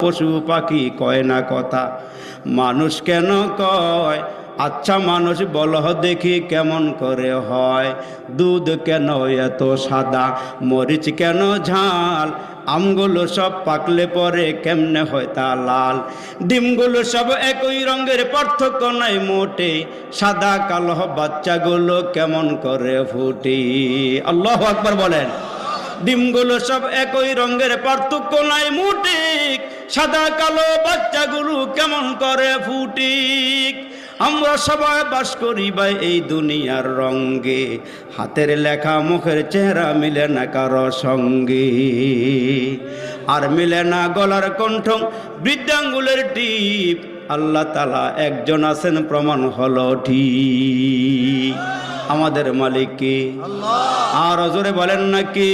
পশু পাখি কয় না কথা, মানুষ কেন কয়? আচ্ছা মানুষ বলহ দেখি কেমন করে হয়? দুধ কেন এত সাদা, মরিচ কেন ঝাল, আমগুলো সব পাকলে পরে কেমনে হয় তা লাল, ডিমগুলো সব একই রঙের পার্থক্য নাই মোটে, সাদা কালো বাচ্চাগুলো কেমন করে ফুটে? আল্লাহু আকবার বলেন। ডিমগুলো সব একই রঙের পার্থক্য নাই মোটে, সাদা কালো বাচ্চাগুলো কেমন করে ফুটে? আমরা সবাই বাস করি ভাই এই দুনিয়ার রঙে, হাতের লেখা মুখের চেহারা মিলে না কারো সঙ্গে, আর মিলে না গলার কণ্ঠ বৃদ্ধাঙ্গুলের টিপ। আল্লাহ তাআলা একজন আছেন প্রমাণ হলো ঠিক। আমাদের মালিক কে? আর জোরে বলেন না কি?